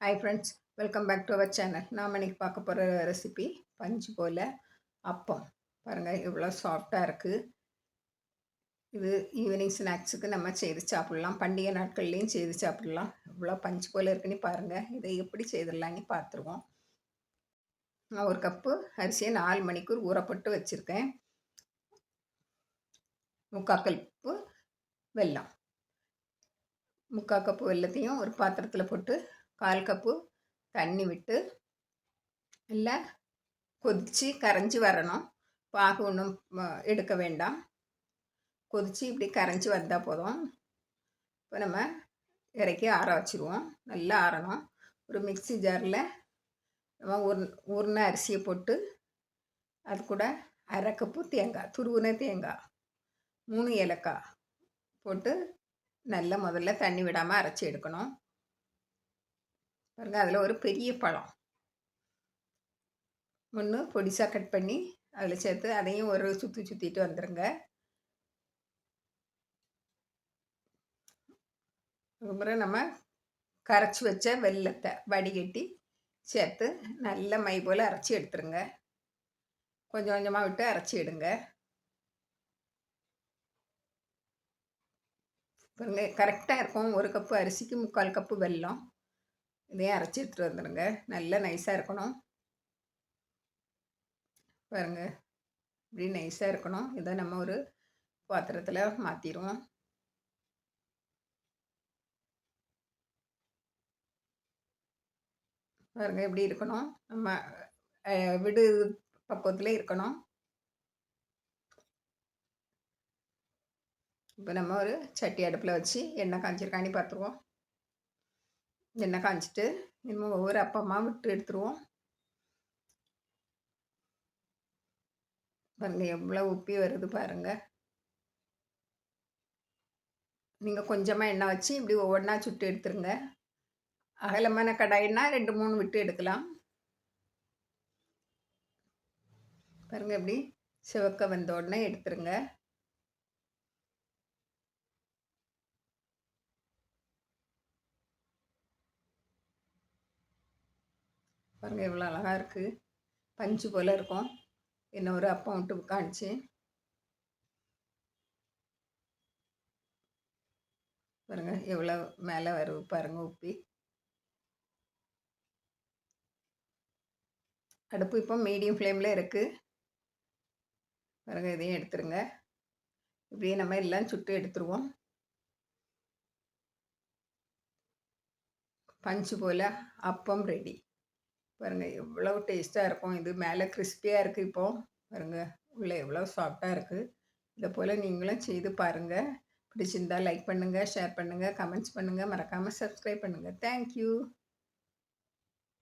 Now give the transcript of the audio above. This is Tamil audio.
Hi friends, welcome back to our channel. நாம் இன்னைக்கு பார்க்க போகிற ரெசிபி பஞ்சு போல் அப்பம். பாருங்கள் எவ்வளோ சாஃப்டாக இருக்குது. இது ஈவினிங் ஸ்நாக்ஸுக்கு நம்ம செய்து சாப்பிட்லாம். பண்டிகை நாட்கள்லேயும் செய்து சாப்பிட்லாம். எவ்வளோ பஞ்சு போல் இருக்குன்னு பாருங்கள். இதை எப்படி செய்திடலான்னு பார்த்துருவோம். நான் ஒரு கப்பு அரிசியை 4 மணிக்கூர் ஊறப்பட்டு வச்சுருக்கேன். 3/4 கப்பு வெல்லம். 3/4 கப்பு வெல்லத்தையும் ஒரு பாத்திரத்தில் போட்டு 1/4 கப்பு தண்ணி விட்டு நல்லா கொதித்து கரைஞ்சி வரணும். பாகு ஒன்றும் எடுக்க வேண்டாம். கொதித்து இப்படி கரைஞ்சி வந்தால் போதும். இப்போ நம்ம இறக்கி ஆற வச்சுருவோம். நல்லா ஆறணும். ஒரு மிக்ஸி ஜாரில் நம்ம ஊறின அரிசியை போட்டு அது கூட 1/2 கப்பு தேங்காய், துருவின தேங்காய், 3 ஏலக்காய் போட்டு நல்லா முதல்ல தண்ணி விடாமல் அரைச்சி எடுக்கணும். பாருங்கள், அதில் ஒரு பெரிய பழம் ஒன்று பொடிசாக கட் பண்ணி அதில் சேர்த்து அதையும் ஒரு சுற்றிட்டு வந்துடுங்க. அதுக்கப்புறம் நம்ம கரைச்சி வச்ச வெல்லத்தை வடிகட்டி சேர்த்து நல்ல மை போல் அரைச்சி எடுத்துருங்க. கொஞ்சம் கொஞ்சமாக விட்டு அரைச்சி எடுங்க. பாருங்க, கரெக்டாக இருக்கும். 1 கப்பு அரிசிக்கு 3/4 கப்பு வெல்லம். இதையும் அரைச்சி எடுத்துகிட்டு வந்துடுங்க. நல்லா நைஸாக இருக்கணும். பாருங்கள், இப்படி நைஸாக இருக்கணும். இதை நம்ம ஒரு பாத்திரத்தில் மாற்றிடுவோம். பாருங்கள், எப்படி இருக்கணும். நம்ம விடு பக்குவத்தில் இருக்கணும். இப்போ நம்ம ஒரு சட்டி அடுப்பில் வச்சு எண்ணெய் காய்ச்சிருக்காண்டி பார்த்துருவோம். எண்ணெய் காய்ச்சிட்டு இன்னும் ஒவ்வொரு அப்பமாக விட்டு எடுத்துருவோம். பாருங்கள், எவ்வளோ உப்பி வருது பாருங்கள். நீங்கள் கொஞ்சமாக எண்ணெய் வச்சு இப்படி ஒவ்வொன்றா சுட்டு எடுத்துருங்க. அகலமான கடாயினா 2-3 விட்டு எடுக்கலாம். பாருங்கள், எப்படி சிவக்க வந்த உடனே எடுத்துருங்க. பாருங்கள், எவ்வளோ அழகாக இருக்குது. பஞ்சு போல் இருக்கும். இன்னும் ஒரு அப்பம் விட்டு காணிச்சு பாருங்கள், எவ்வளோ மேலே வருது பாருங்கள் உப்பி. அடுப்பு இப்போ மீடியம் ஃப்ளேமில் இருக்குது. பாருங்கள், இதையும் எடுத்துருங்க. இப்படியே நம்ம எல்லாம் சுட்டு எடுத்துருவோம். பஞ்சு போல் அப்பம் ரெடி. பாருங்கள், எவ்வளோ டேஸ்ட்டாக இருக்கும். இது மேலே கிறிஸ்பியாக இருக்குது. இப்போது பாருங்கள், உள்ளே எவ்வளோ சாஃப்டாக இருக்குது. இதை போல் நீங்களும் செய்து பாருங்கள். பிடிச்சிருந்தால் லைக் பண்ணுங்கள், ஷேர் பண்ணுங்கள், கமெண்ட்ஸ் பண்ணுங்கள். மறக்காமல் சப்ஸ்கிரைப் பண்ணுங்கள். தேங்க்யூ.